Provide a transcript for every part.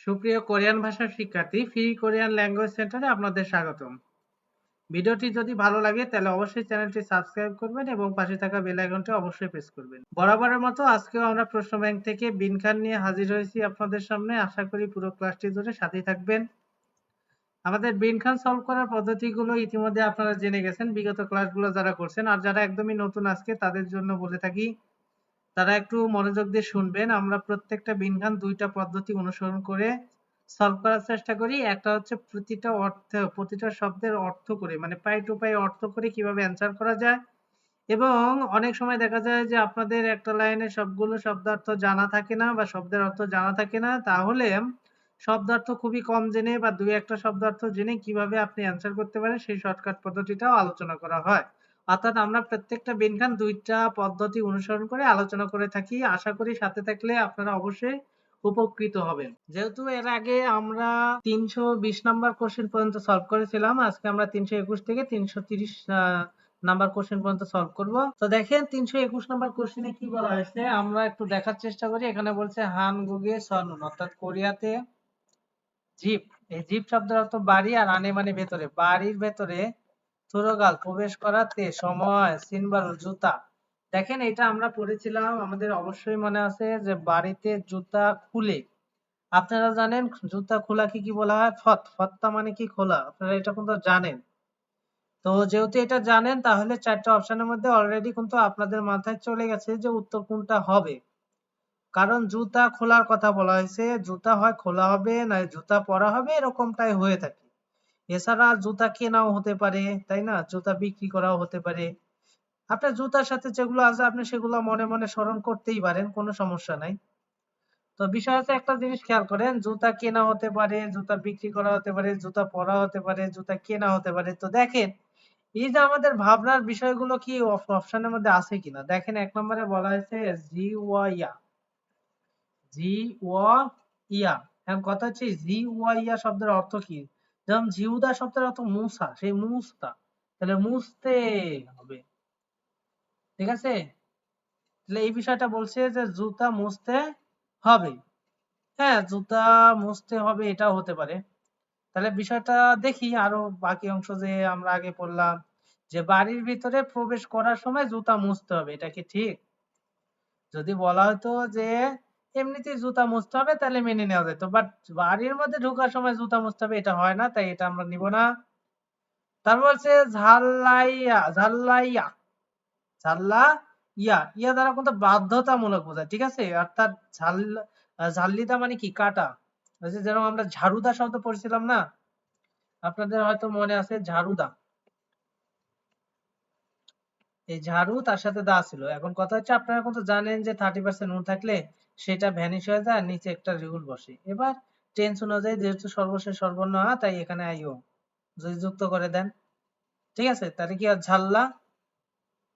সুপ্রিয় কোরিয়ান ভাষার শিক্ষার্থী, ফ্রি কোরিয়ান ল্যাঙ্গুয়েজ সেন্টারে আপনাদের স্বাগতম। ভিডিওটি যদি ভালো লাগে তাহলে অবশ্যই চ্যানেলটি সাবস্ক্রাইব করবেন এবং পাশে থাকা বেল আইকনটি অবশ্যই প্রেস করবেন। বরাবরের মতো আজকেও আমরা প্রশ্ন ব্যাংক থেকে বিন খান নিয়ে হাজির হয়েছি আপনাদের সামনে। আশা করি পুরো ক্লাসটি ধরে সাথেই থাকবেন। আমাদের বিন খান সলভ করার পদ্ধতিগুলো ইতিমধ্যে আপনারা জেনে গেছেন বিগত ক্লাসগুলো যারা করছেন, আর যারা একদমই নতুন আজকে তাদের জন্য বলে থাকি তারা একটু মনোযোগ দিয়ে শুনবেন। আমরা প্রত্যেকটা বিন খান দুইটা পদ্ধতি অনুসরণ করে সলভ করার চেষ্টা করি। একটা হচ্ছে প্রতিটা শব্দের অর্থ করে, মানে পাই টু পাই অর্থ করে কিভাবে অ্যান্সার করা যায়। এবং অনেক সময় দেখা যায় যে আপনাদের একটা লাইনে সবগুলো শব্দার্থ জানা থাকে না বা শব্দের অর্থ জানা থাকে না, তাহলে শব্দার্থ খুবই কম জেনে বা দুই একটা শব্দার্থ জেনে কিভাবে আপনি অ্যান্সার করতে পারেন সেই শর্টকাট পদ্ধতিটাও আলোচনা করা হয়। অর্থাৎ আমরা প্রত্যেকটা বিনখান দুইটা পদ্ধতি অনুসরণ করে আলোচনা করে থাকি। আশা করি সাথে থাকলে আপনারা অবশ্যই উপকৃত হবেন। যেহেতু এর আগে আমরা 320 নাম্বার কোশ্চেন পর্যন্ত সলভ করেছিলাম, আজকে আমরা 321 থেকে 330 নাম্বার কোশ্চেন পর্যন্ত সলভ করব। তো দেখেন 321 নাম্বার কোশ্চেনে কি বলা হয়েছে আমরা একটু দেখার চেষ্টা করি। এখানে বলছে হানগুগে সনুন, অর্থাৎ কোরিয়াতে জিপ, এই জিপ শব্দের অর্থ বাড়ি, আর আনে মানে ভেতরে, বাড়ির ভেতরে থুরোগাল প্রবেশ করাতে সময় সিনবারু জুতা। দেখেন এটা আমরা পড়েছিলাম, আমাদের অবশ্যই মনে আছে যে বাড়িতে জুতা খুলে, আপনারা জানেন জুতা খোলাকে কি বলা হয়? ফত্তা মানে কি? খোলা। আপনারা এটা কিন্তু জানেন। তো যেহেতু এটা জানেন তাহলে চারটা অপশনের মধ্যে অলরেডি কিন্তু আপনাদের মাথায় চলে গেছে যে উত্তর কোনটা হবে। কারণ জুতা খোলার কথা বলা হয়েছে, জুতা হয় খোলা হবে না জুতা পরা হবে, এরকমটাই হয়ে থাকে। এছাড়া জুতা কেনাও হতে পারে, তাই না? জুতা বিক্রি করাও হতে পারে। আপনার জুতার সাথে যেগুলো আছে আপনি সেগুলো মনে মনে স্মরণ করতেই পারেন, কোনো সমস্যা নাই। তো বিষয় হচ্ছে একটা জিনিস খেয়াল করেন, জুতা কেনা হতে পারে, জুতা বিক্রি করা হতে পারে, জুতা পরা হতে পারে, জুতা কেনা হতে পারে। তো দেখেন এই যে আমাদের ভাবনার বিষয়গুলো কি অপশনের মধ্যে আছে কিনা। দেখেন 1 নম্বরে বলা হয়েছে জি ওয়া ইয়া, জি ওয়া ইয়া। এখন কথা হচ্ছে জি ওয়া ইয়া শব্দের অর্থ কি? যেমন জিউদা শব্দের অর্থ মুসা, সেই মুসতা, তাহলে মুছতে হবে, ঠিক আছে? তাহলে এই বিষয়টা বলছে যে জুতা মুছতে হবে। হ্যাঁ, জুতা মুছতে হবে, এটাও হতে পারে। তাহলে বিষয়টা দেখি আরো বাকি অংশ যে আমরা আগে পড়লাম যে বাড়ির ভিতরে প্রবেশ করার সময় জুতা মুছতে হবে, এটা কি ঠিক? যদি বলা হতো যে এমনিতেই জুতা মুছতে হবে তাহলে মেনে নেওয়া যেত, বাট বাড়ির মধ্যে ঢোকার সময় জুতা মুছতে হবে এটা হয় না, তাই এটা আমরা নিব না। তারপর বলছে ঝাল্লাইয়া, ঝাল্লাইয়া, ঝাল্লা ইয়া, ইয়া দ্বারা কিন্তু বাধ্যতামূলক বোঝায়, ঠিক আছে? অর্থাৎ ঝাল্লিদা মানে কি? কাটা। ওই যে যেরকম আমরা ঝাড়ুদা শব্দ পড়ছিলাম না, আপনাদের হয়তো মনে আছে ঝাড়ুদা, এই ঝাড়ু তার সাথে দা ছিল। এখন কথা হচ্ছে আপনারা কিন্তু জানেন যে 30% নুন থাকলে সেটা ভ্যানিশ হয়ে যায়, নিচে একটা রিহুল বসে। এবার টেন্স অনুযায়ী যেহেতু সর্বশেষ সর্বর্ণ তাই এখানে আইও যদি যুক্ত করে দেন, ঠিক আছে? তাহলে কি আর ঝাল্লা,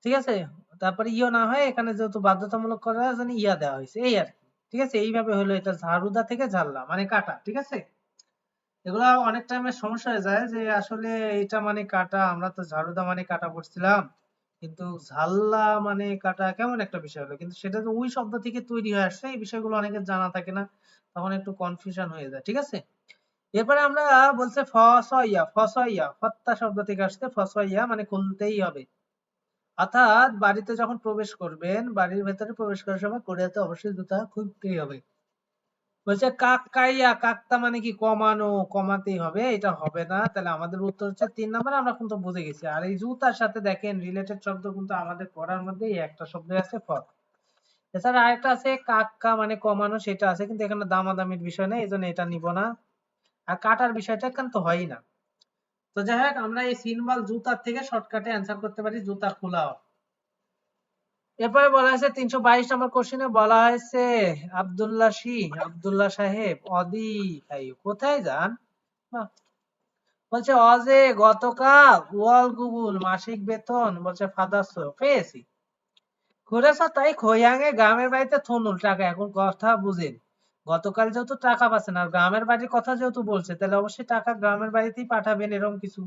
ঠিক আছে? তারপরে ইও না হয় এখানে যেহেতু বাধ্যতামূলক করা আছে ইয়া দেওয়া হয়েছে, এই আর কি, ঠিক আছে? এইভাবে হলো এটা ঝাড়ুদা থেকে ঝাল্লা মানে কাটা, ঠিক আছে? এগুলা অনেক টাইমে সমস্যা হয়ে যায় যে আসলে এটা মানে কাটা, আমরা তো ঝাড়ুদা মানে কাটা পড়ছিলাম, কিন্তু ঝাল্লা মানে কাটা কেমন একটা বিষয় হলো, কিন্তু সেটা তো ওই শব্দ থেকে তৈরি হয়ে আসছে, এই বিষয়গুলো অনেকের জানা থাকে না, তখন একটু কনফিউশন হয়ে যায়, ঠিক আছে? এরপরে আমরা বলছে ফসইয়া, ফসইয়া ফত্তা শব্দ থেকে আসছে, ফসইয়া মানে খুলতেই হবে। অর্থাৎ বাড়িতে যখন প্রবেশ করবেন, বাড়ির ভেতরে প্রবেশ করার সময় কোরিয়াতে অবশ্যই জুতা খুলতেই হবে। বলছে কাকাইয়া, কাকতা মানে কি? কমানো, কমাতেই হবে, এটা হবে না। তাহলে আমাদের উত্তর হচ্ছে 3 নম্বরে, আমরা কিন্তু বুঝে গেছি। আর এই জুতার সাথে দেখেন রিলেটেড শব্দ কিন্তু আমাদের পড়ার মধ্যে এই একটা শব্দ আছে ফত। এছাড়া আরেকটা আছে কাক্কা মানে কমানো, সেটা আছে কিন্তু এখানে দামাদামির বিষয় নেই, এজন্য এটা নিব না। আর কাটার বিষয়টা এখানে তো হয়ই না। তো যাই হোক, আমরা এই সিনবাল জুতার থেকে শর্টকাটে অ্যান্সার করতে পারি জুতা খোলা। এরপরে বলা হয়েছে 322 নম্বর কোশ্চেনে বলা হয়েছে আব্দুল্লাহ সাহেব অদি কোথায় যান? বাহ। বলছে অজে গতকাল ওয়াল গুগল মাসিক বেতন বলছে ফাদার্স পেয়েছি, ঘুরেছ তাই খৈয়াঙে গ্রামের বাড়িতে থনুল টাকা। এখন কথা বুঝেন, গতকাল যেহেতু টাকা পাচ্ছেন আর গ্রামের বাড়ির কথা যেহেতু বলছে, তাহলে অবশ্যই টাকা গ্রামের বাড়িতেই পাঠাবেন এরকম কিছু।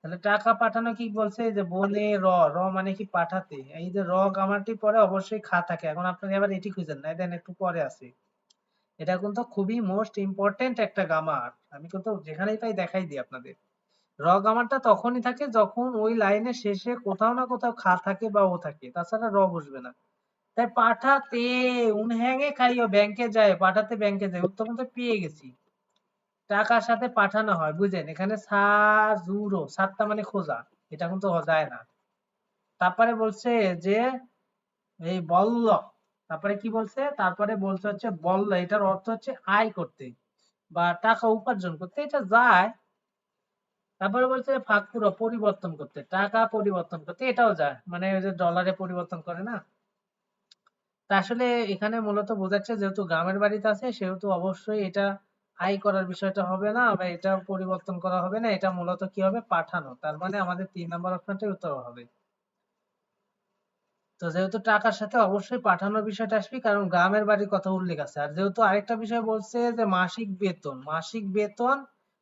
তাহলে টাকা পাঠানো কি বলছে যে বনে র, র মানে কি? পাঠাতে। এই যে র গামারটি পরে অবশ্যই খা থাকে। এখন আপনারা এবার এটি খুঁজেন না, এটা একটু পরে আছে। এটা কিন্তু খুবই মোস্ট ইম্পর্টেন্ট একটা গ্রামার। আমি কিন্তু যেখানেই পাই দেখাই দিই আপনাদের। র গ্রামারটা তখনই থাকে যখন ওই লাইনের শেষে কোথাও না কোথাও খা থাকে বা ও থাকে, তাছাড়া র বসবে না। তাই পাঠাতে উনহ্যাঙে খাইও ব্যাংকে যায়, পাঠাতে ব্যাংকে যায়, উত্তর কিন্তু পেয়ে গেছি। টাকার সাথে পাঠানো হয়, বুঝেন? এখানে সাজুরো, সাতটা মানে খোঁজা, এটা কিন্তু যায় না। তারপরে বলছে যে এই বল্ল, তারপরে কি বলছে? তারপরে বলছে হচ্ছে বল্ল, এটার অর্থ হচ্ছে আয় করতে বা টাকা উপার্জন করতে, এটা যায়। তারপরে বলছে ফাকপুরো, পরিবর্তন করতে, টাকা পরিবর্তন করতে, এটাও যায়, মানে ওই যে ডলারে পরিবর্তন করে না। তা আসলে এখানে মূলত বোঝাচ্ছে যেহেতু গ্রামের বাড়িতে আছে সেহেতু অবশ্যই এটা আয় করার বিষয়টা হবে না বা এটা পরিবর্তন করা হবে না, এটা মূলত কি হবে? পাঠানো। তার মানে আমাদের 3 নাম্বার অপশনটাই উত্তর হবে। তো যেহেতু টাকার সাথে অবশ্যই পাঠানোর বিষয়টা আসবে, কারণ গ্রামের বাড়ির কথা উল্লেখ আছে। আর যেহেতু আরেকটা বিষয় বলছে যে মাসিক বেতন, মাসিক বেতন,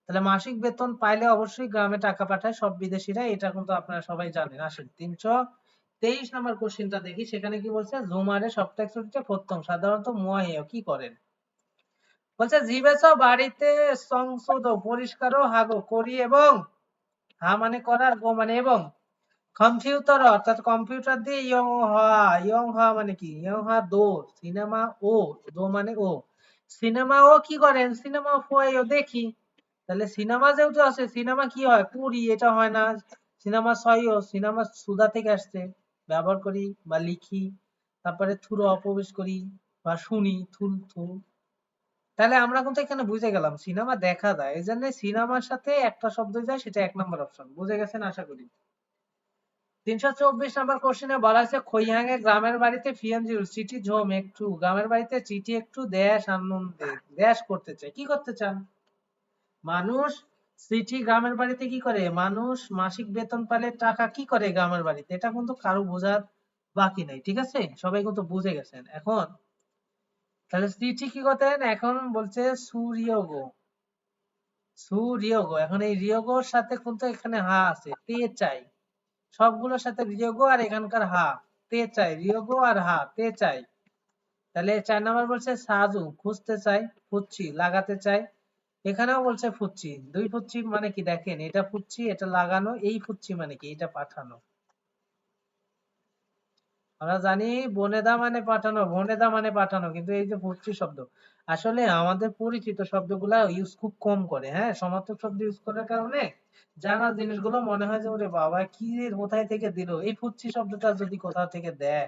তাহলে মাসিক বেতন পাইলে অবশ্যই গ্রামে টাকা পাঠায় সব বিদেশিরা, এটা কিন্তু আপনারা সবাই জানেন। আসেন 323 নম্বর কোশ্চেনটা দেখি, সেখানে কি বলছে? জুমারে সপ্তাহে ছুটিতে প্রথম সাধারণত মুয়াইয়া কি করেন? বলছে জিবেছ বাড়িতে সংশোধ পরিষ্কারও হাগো করি এবং হা মানে করার, গো মানে এবং, কম্পিউটার অর্থাৎ কম্পিউটার দিয়ে ইয়ং হওয়া মানে কি? ইয়ং হওয়া দো, সিনেমা ও, দো মানে ও, সিনেমা ও কি করেন? সিনেমা ও দেখি। তাহলে সিনেমা যেহেতু আছে, সিনেমা কি হয়? পুরি, এটা হয় না। সিনেমা ছয়ও, সিনেমা সুদা থেকে আসছে, ব্যবহার করি বা লিখি। তারপরে থুরো অপ্রবেশ করি বা শুনি, থুল থু। তাহলে আমরা কিন্তু এখানে বুঝে গেলাম সিনেমা দেখা যায়, এই জন্য সিনেমার সাথে একটা শব্দ যায়, সেটা 1 নম্বর অপশন। বুঝে গেছেন আশা করি। 324 নম্বর কোশ্চেনে বলা হয়েছে খৈয়াঙে গ্রামের বাড়িতে ফিয়ানজির চিঠি ঝোম একটু, গ্রামের বাড়িতে চিঠি একটু দেশ আনন্দে, দেশ করতে চায়, কি করতে চান? মানুষ চিঠি গ্রামের বাড়িতে কি করে? মানুষ মাসিক বেতন পেলে টাকা কি করে গ্রামের বাড়িতে? এটা কিন্তু কারো বোঝার বাকি নাই, ঠিক আছে? সবাই কিন্তু বুঝে গেছেন এখন। তাহলে চিঠি কি করতেন? এখন বলছে সুরিয়োগো, সুরিয়োগো। এখন এই রিয়োগোর সাথে কিন্তু এখানে হা আছে, তে চাই, সবগুলোর সাথে রিয়োগো আর এখানকার হা, তে চাই, রিয়োগো আর হা, তে চাই। তাহলে 4 নাম্বার বলছে সাজু, খুঁজতে চাই, ফুচ্ছি, লাগাতে চাই। এখানেও বলছে ফুচ্ছি, দুই ফুচ্ছি মানে কি? দেখেন, এটা ফুচ্ছি, এটা লাগানো, এই ফুচ্ছি মানে কি? এটা পাঠানো। আমরা জানি বনেদা মানে পাঠানো, বনেদা মানে পাঠানো, কিন্তু এই যে ফুচ্ছি শব্দ, আসলে আমাদের পরিচিত শব্দগুলা ইউজ খুব কম করে। হ্যাঁ, সমার্থক শব্দ ইউজ করার কারণে জানা জিনিসগুলো মনে হয় যে ওরে বাবা কি রে, কোথায় থেকে দিল। এই ফুচ্ছি শব্দটা যদি কোথাও থেকে দেয়,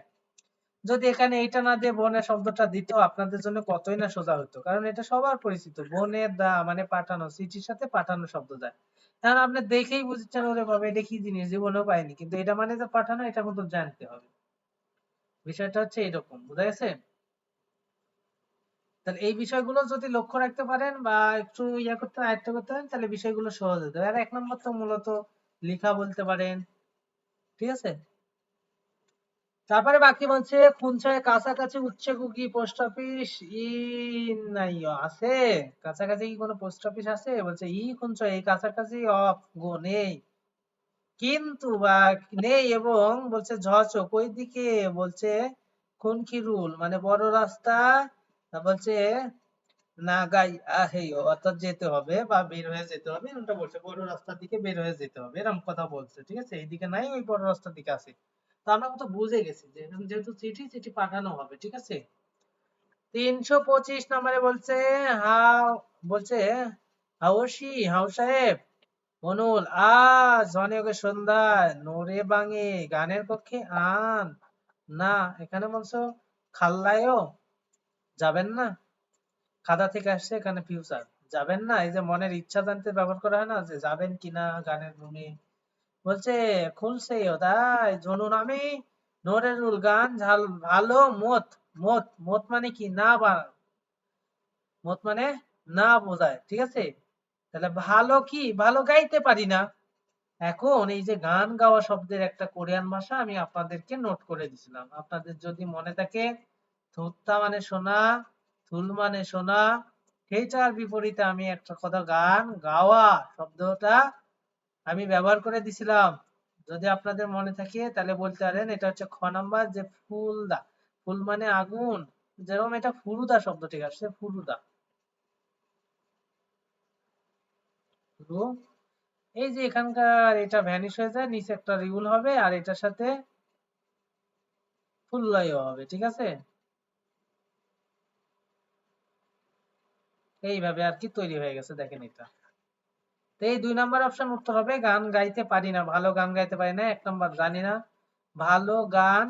যদি এখানে এইটা না দিয়ে বনে শব্দটা দিত, আপনাদের জন্য কতই না সোজা হতো, কারণ এটা সবার পরিচিত। বনে দা মানে পাঠানো, চিঠির সাথে পাঠানো শব্দ যায়। এখন আপনি দেখেই বুঝছেন ওরে বাবা এটা কি জিনিস, জীবনেও পাইনি, কিন্তু এটা মানে যে পাঠানো, এটা কিন্তু জানতে হবে। বিষয়টা হচ্ছে এরকম, বুঝা গেছে? তাহলে এই বিষয়গুলো যদি লক্ষ্য রাখতে পারেন বা একটু ইয়া করতে, আয়ত্ত করতে পারেন, তাহলে বিষয়গুলো সহজ হতে পারে। আর 1 নম্বর তো মূলত লেখা বলতে পারেন, ঠিক আছে? তারপরে বাকি বলছে খুনছয় কাছাকাছি উচ্চে কি পোস্ট অফিস ই নাই আছে? কাছাকাছি কি কোনো পোস্ট অফিস আছে? বলছে ই খুনছয়, এই কাছাকাছি অফ গো নেই, কিন্তু বা নেই, এবং বলছে ঝচ কই দিকে? বলছে খুনখিরুল মানে বড় রাস্তা, বলছে না গাই আহেই, অর্থাৎ যেতে হবে বা বের হয়ে যেতে হবে, এরকমটা বলছে, বড় রাস্তার দিকে বের হয়ে যেতে হবে, এরকম কথা বলছে, ঠিক আছে? এইদিকে নাই, ওই বড় রাস্তার দিকে আছে। তো আমরা তো বুঝে গেছি যে এখন যেহেতু চিঠি, চিঠি পাঠানো হবে, ঠিক আছে? 325 নম্বরে বলছে হাউ, বলছে হাউসি, হাউ সাহেব অনুল আজ জনকে সন্ধ্যায় নোরে বাঙে গানের পক্ষে আন না, এখানে বলছো খাল্লায়ও যাবেন না, খাদা থেকে আসছে, এখানে ফিউচার, যাবেন না, এই যে মনের ইচ্ছা জানতে ব্যবহার করা হয় না, যে যাবেন কিনা গানের রুমে। বলছে খুলছে তাই জনুন আমি নোরেরুল গান ঝাল ভালো মত, মত মত মানে কি? না, বা মত মানে না বোঝায়, ঠিক আছে? তাহলে ভালো কি? ভালো গাইতে পারি না। এখন এই যে গান গাওয়া শব্দের একটা কোরিয়ান ভাষা আমি আপনাদেরকে নোট করে দিছিলাম, আপনাদের যদি মনে থাকে, থুত্তা মানে শোনা, থুল মানে শোনা, সেইটার বিপরীতে আমি একটা কথা গান গাওয়া শব্দটা আমি ব্যবহার করে দিছিলাম। যদি আপনাদের মনে থাকে তাহলে বলতে পারেন, এটা হচ্ছে খ নাম্বার, যে ফুলদা, ফুল মানে আগুন, যেরকম এটা ফুরুদা শব্দ ঠিক আসছে, ফুরুদা। এই যে এখানকার এটা ভ্যানিশ হয়ে যায়, নিচে একটা রিউল হবে আর এটার সাথে ফুল্লয় হবে, ঠিক আছে? এইভাবে আর কি তৈরি হয়ে গেছে, দেখেন এটা। তো এই 2 নাম্বার অপশন উত্তর হবে গান গাইতে পারি না, ভালো গান গাইতে পারি না। 1 নাম্বার জানি না, ভালো গান,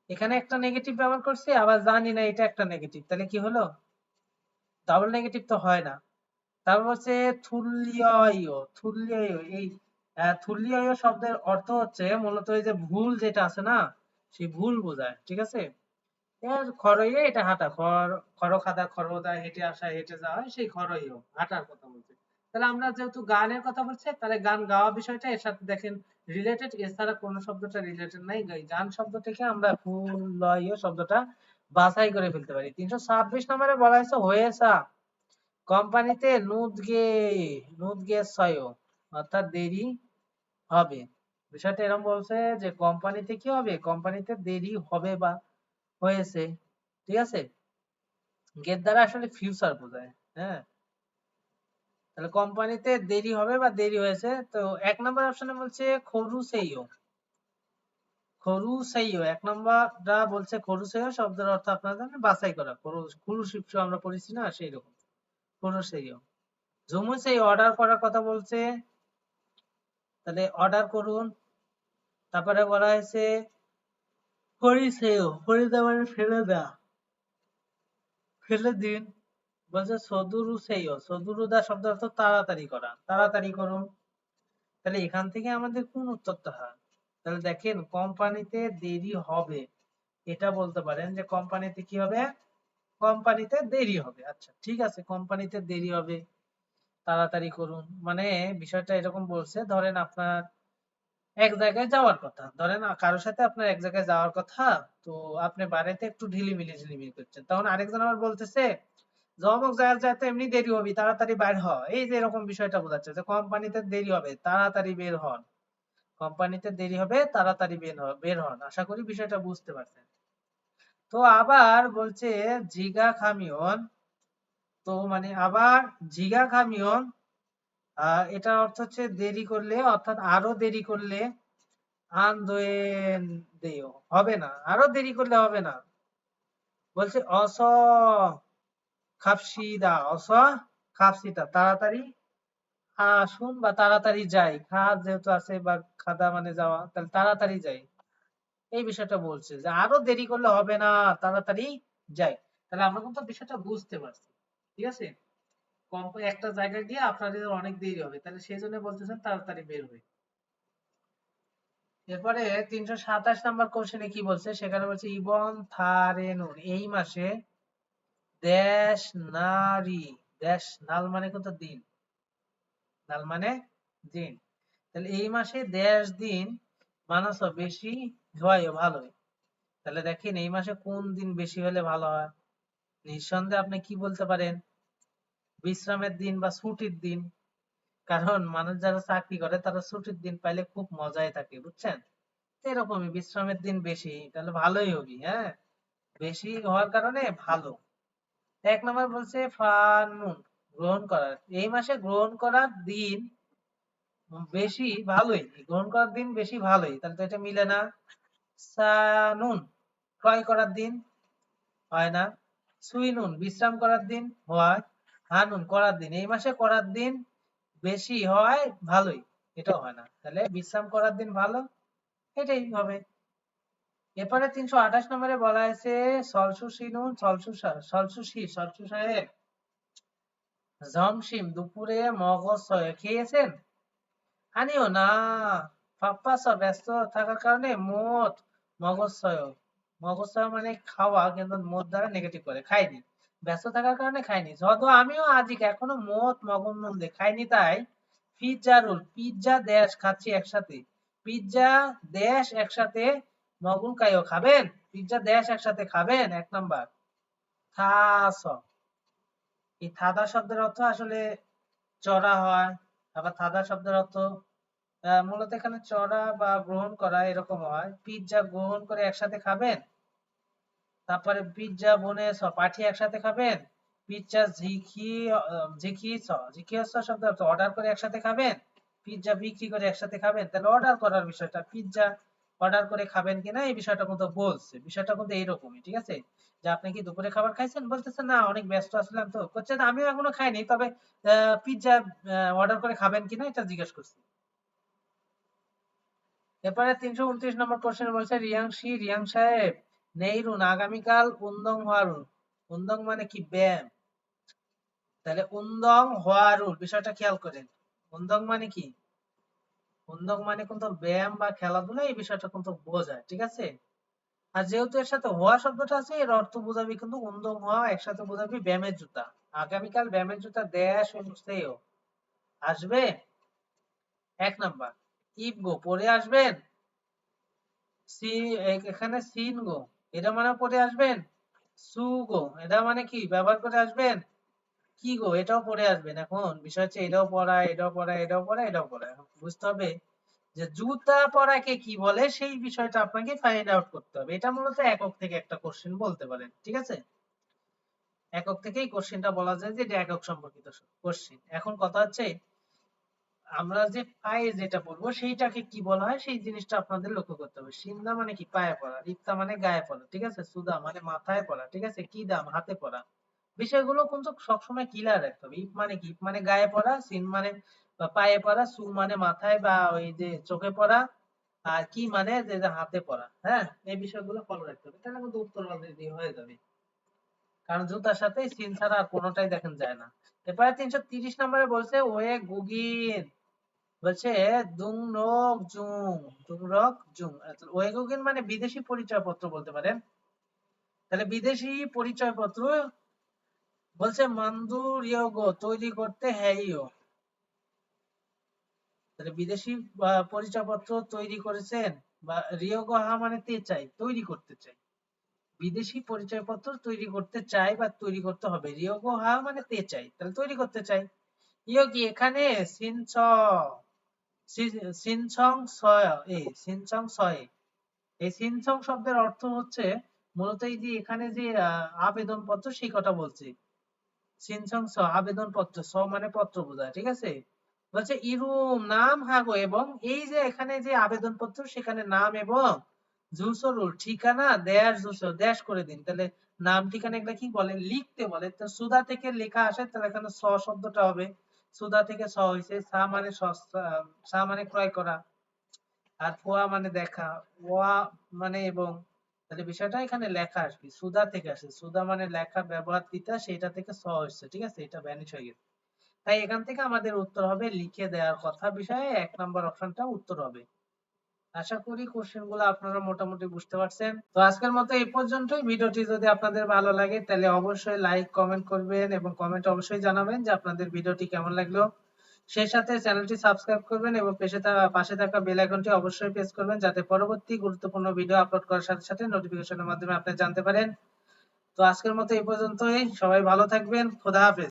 এখানে একটা নেগেটিভ ব্যবহার করছি, আবার জানি না এটা একটা নেগেটিভ, তাহলে কি হলো? ডাবল নেগেটিভ তো হয় না। তারপর হচ্ছে থুল্লিয়, থুল্লিয়, এই থুল্লিয় শব্দের অর্থ হচ্ছে মূলত এই যে ভুল যেটা আছে না, সেই ভুল বোঝায়, ঠিক আছে? এর খরইয়ে এটা হাঁটা, খর খাদা খরদা, হেঁটে আসা হেঁটে যাওয়া, সেই খরইয় হাঁটার কথা বলছে। তাহলে আমরা যেহেতু গানের কথা বলছি, তাহলে গান গাওয়া বিষয়টা এর সাথে দেখেন রিলেটেড, এছাড়া কোন শব্দটা রিলেটেড নাই। গান শব্দ থেকে আমরা ফুল লয় শব্দটা বাছাই করে ফেলতে পারি। 326 নম্বরে বলা হয়েছে হয়েছা কোম্পানিতে নুদগে ছয়, অর্থাৎ দেরি হবে। বিষয়টা এরকম বলছে যে কোম্পানিতে কি হবে, কোম্পানিতে দেরি হবে বা হয়েছে, ঠিক আছে? গেট দ্বারা আসলে ফিউচার বোঝায়, হ্যাঁ। তাহলে কোম্পানিতে দেরি হবে বা দেরি হয়েছে। তো 1 নাম্বার অপশনে বলছে খরুসেইও, খরুসেইও 1 নাম্বারটা বলছে খরুসেইও শব্দের অর্থ আপনারা জানেন, বাছাই করা। খরুশিপসু আমরা পড়েছি না, সেই রকম খরুসেইও। জুমুসেই অর্ডার করার কথা বলছে, তাহলে অর্ডার করুন। তারপরে বলা হয়েছে হরিসেইও, হরিদা মানে ফেলে দেয়া, ফেলে দিন। বলছে সদুরুসেইও, সদুরুদা শব্দ অর্থ তাড়াতাড়ি করা, তাড়াতাড়ি করুন। তাহলে এখান থেকে আমাদের কোন উত্তরটা হয়? তাহলে দেখেন কোম্পানিতে দেরি হবে, এটা বলতে পারেন যে কোম্পানিতে কি হবে, কোম্পানিতে দেরি হবে। আচ্ছা ঠিক আছে, কোম্পানিতে দেরি হবে, তাড়াতাড়ি করুন, মানে বিষয়টা এরকম বলছে, ধরেন আপনার এক জায়গায় যাওয়ার কথা, ধরেন কারোর সাথে আপনার এক জায়গায় যাওয়ার কথা, তো আপনি বাড়িতে একটু ঢিলিমিলি ঝিলিমিলি করছেন, তখন আরেকজন আবার বলতেছে যে অমুক জায়গায় যাইতে এমনি দেরি হবে, তাড়াতাড়ি বাইর হ। এই যে এরকম বিষয়টা বোঝাচ্ছে যে কোম্পানিতে দেরি হবে, তাড়াতাড়ি বের হন। কোম্পানিতে দেরি হবে, তাড়াতাড়ি বের হন। আশা করি বিষয়টা বুঝতে পারছেন। তো আবার বলছে জিগা খামিয়ন, তো মানে আবার জিগা খামিয়ন, এটার অর্থ হচ্ছে দেরি করলে, অর্থাৎ আরো দেরি করলে, আন্দোয়েন দেও হবে না, আরো দেরি করলে হবে না। বলছে অস খাপসিদা, অস খাপসিদা, তাড়াতাড়ি আসুন বা তাড়াতাড়ি যাই, খাদ যেহেতু আছে বা খাদা মানে যাওয়া, তাহলে তাড়াতাড়ি যাই, এই বিষয়টা বলছে যে আরো দেরি করলে হবে না, তাড়াতাড়ি যাই। তাহলে আমরা কিন্তু বিষয়টা বুঝতে পারছি, ঠিক আছে? কম করে একটা জায়গায় গিয়ে আপনাদের অনেক দেরি হবে, তাহলে সেই জন্য বলতেছেন তাড়াতাড়ি বের হই। এরপরে 327 নাম্বার কোশ্চেনে কি বলছে, সেখানে বলছে ইবন থারেনুন, এই মাসে দেশ নারী, দেশ নাল মানে কিন্তু দিন, নাল মানে দিন, তাহলে এই মাসে দেশ দিন মানস বেশি হয় ভালোই। তাহলে দেখেন এই মাসে কোন দিন বেশি হলে ভালো হয়? নিঃসন্দেহে আপনি কি বলতে পারেন, বিশ্রামের দিন বা ছুটির দিন। কারণ মানুষ যারা চাকরি করে তারা ছুটির দিন পাইলে খুব মজায় থাকে, বুঝছেন? এরকমই বিশ্রামের দিন বেশি, তাহলে ভালোই হবে, হ্যাঁ, বেশি হওয়ার কারণে ভালো। 1 নম্বর বলছে ফানুন, গ্রহণ করার, এই মাসে গ্রহণ করার দিন বেশি ভালোই, গ্রহণ করার দিন বেশি ভালোই, তাহলে তো এটা মিলে না। সানুন, ক্রয় করার দিন, হয় না। সুইনুন, বিশ্রাম করার দিন, হয়। হানুন, করার দিন, এই মাসে করার দিন বেশি হয় ভালোই, এটাও হয় না, তাহলে বিশ্রাম করার দিন ভালো, এটাই হবে। এরপরে 328 নম্বরে বলা হয়েছে সলসু সিনুন, সলসু সাহেব জমসিম, দুপুরে মগজ খেয়েছেন? আনিও না, পাপ্পাস ব্যস্ত থাকার কারণে মোট মগজছয়, মগজছয় মানে খাওয়া, কিন্তু মোট দ্বারা নেগেটিভ করে, খাইনি, ব্যস্ত থাকার কারণে খাইনি। যত আমিও আজকে এখনো মোট মগন মন্দে খাইনি, তাই পিৎজা রোল, পিৎজা দেশ খাচ্ছি একসাথে, পিৎজা দেশ একসাথে, মগুন কাইও খাবেন, পিৎজা দেশ একসাথে খাবেন। 1 নাম্বার থাস, এই থাদা শব্দের অর্থ আসলে চড়া হয়, আবার থাদা শব্দের অর্থ মূলত এখানে চড়া বা গ্রহণ করা এরকম হয়। পিৎজা গ্রহণ করে একসাথে খাবেন, তারপরে পিৎজা বনে পাঠিয়ে একসাথে খাবেন, পিৎজা ঝিকিয়েছ শব্দ অর্ডার করে একসাথে খাবেন, পিৎজা বিক্রি করে একসাথে খাবেন। তাহলে অর্ডার করার বিষয়টা, পিৎজা অর্ডার করে খাবেন কিনা এই বিষয়টা কিন্তু বলছে, বিষয়টা কিন্তু এইরকমই, ঠিক আছে? যে আপনি কি দুপুরে খাবার খাইছেন, বলতেছেন না অনেক ব্যস্ত আসলাম, তো করছে আমিও এখনো খাইনি, তবে পিৎজা অর্ডার করে খাবেন কিনা এটা জিজ্ঞেস করছি। এরপরে 329 নম্বর কোশ্চেন বলছে, রিয়াং সাহেব নেহরুন আগামীকাল উন্দং হোয়ারুন। উন্দং মানে কি? ব্যায়াম। তাহলে উন্দং হোয়ারুন বিষয়টা খেয়াল করেন। উন্দং মানে কি? উন্দং মানে কিন্তু ব্যায়াম বা খেলাধুলা, এই বিষয়টা কিন্তু বোঝায়, ঠিক আছে? আর যেহেতু এর সাথে হওয়া শব্দটা আছে, এর অর্থ বোঝাবি কিন্তু উন্দং হওয়া একসাথে বোঝাবি ব্যায়ামের জুতা। আগামীকাল ব্যায়ামের জুতা দেশ সেও আসবে। 1 নাম্বার। ইফ পরে আসবেন। সি এখানে সিন গো এটা মানে পরে আসবেন। সু গো এটা মানে কি ব্যবহার করে আসবেন। কি গো এটাও পরে আসবেন। এখন বিষয় হচ্ছে এটাও পড়া, এটাও পড়া, এটাও পড়া, এটাও পড়া। এখন বুঝতে হবে যে জুতা পরাকে কি বলে, সেই বিষয়টা আপনাকে ফাইন্ড আউট করতে হবে। এটা মূলত একক থেকে একটা কোশ্চেন বলতে পারেন, ঠিক আছে? একক থেকেই কোশ্চেনটা বলা যায় যে এটা একক সম্পর্কিত কোশ্চেন। এখন কথা হচ্ছে আমরা যে পায়ে যেটা পড়বো সেইটাকে কি বলা হয় সেই জিনিসটা আপনাদের লক্ষ্য করতে হবে। সিন্দা মানে কি? পায়ে পড়া। রিক্তা মানে গায়ে পড়া, ঠিক আছে? সুদা মানে মাথায় পড়া, ঠিক আছে? কিদাম হাতে পড়া। বিষয়গুলো কিন্তু সবসময় ক্লিয়ার রাখতে হবে। ইফ মানে কি? ইফ মানে গায়ে পড়া, সিন মানে পায়ে পড়া, সু মানে মাথায় বা ওই যে চোখে পড়া, আর কি মানে যে হাতে পড়া। হ্যাঁ, এই বিষয়গুলো ফলো রাখতে হবে, তাহলে কিন্তু উত্তর অলরেডি হয়ে যাবে। কারণ জুতার সাথে সিন ছাড়া আর কোনোটাই দেখেন যায় না। এরপরে 330 নম্বরে বলছে ওয়ে গুগিন, বলছে দুং রক জুং। ওয়েগুগিন মানে বিদেশি পরিচয়পত্র বলতে পারেন। তাহলে বিদেশি পরিচয়পত্র বলছে মান্দুরিয়োগো তৈরি করতে হ্যাইও। তাহলে বিদেশি পরিচয়পত্র তৈরি করেছেন, বা রিয়োগো হা মানে তে চাই, তৈরি করতে চাই। বিদেশি পরিচয়পত্র তৈরি করতে চাই বা তৈরি করতে হবে। রিয়োগো হা মানে তে চাই, তাহলে তৈরি করতে চাই। ইয়ো কি এখানে সিনচ সিনছং সয়, এই সিনছং সয়, এই সিনসং শব্দের অর্থ হচ্ছে মূলত এই যে এখানে যে আবেদন পত্র সেই কথা বলছি। সিনসং স আবেদন পত্র, স মানে পত্র বোঝায়, ঠিক আছে? বলছে ইরুম নাম হাগো, এবং এই যে এখানে যে আবেদন পত্র সেখানে নাম এবং জুসরুল ঠিকানা দেশ জুসর দেশ করে দিন। তাহলে নাম ঠিকানা এগুলা কি বলে? লিখতে বলে। তো সুদা থেকে লেখা আসে, তাহলে এখানে স শব্দটা হবে। সুদা থেকে স হয়েছে। সা মানে সস্তা, সা মানে ক্রয় করা, আর ফোয়া মানে দেখা, ওয়া মানে এবং। তাহলে বিষয়টা এখানে লেখা আসবে, সুদা থেকে আসে। সুদা মানে লেখা, ব্যবহার তিতা, সেটা থেকে স হচ্ছে, ঠিক আছে? এটা ভ্যানিশ হয়ে গেছে। তাই এখান থেকে আমাদের উত্তর হবে লিখে দেওয়ার কথা বিষয়ে 1 নম্বর অপশনটা উত্তর হবে। আশা করি কোশ্চেন গুলো আপনারা মোটামুটি বুঝতে পারছেন। তো আজকের মতো এই পর্যন্তই। ভিডিওটি যদি আপনাদের ভালো লাগে তাহলে অবশ্যই লাইক কমেন্ট করবেন, এবং কমেন্ট অবশ্যই জানাবেন যে আপনাদের ভিডিওটি কেমন লাগলো। সেই সাথে চ্যানেলটি সাবস্ক্রাইব করবেন এবং পাশে থাকা বেল আইকনটি অবশ্যই প্রেস করবেন, যাতে পরবর্তী গুরুত্বপূর্ণ ভিডিও আপলোড করার সাথে সাথে নোটিফিকেশনের মাধ্যমে আপনি জানতে পারেন। তো আজকের মতো এই পর্যন্তই। সবাই ভালো থাকবেন। খোদা হাফেজ।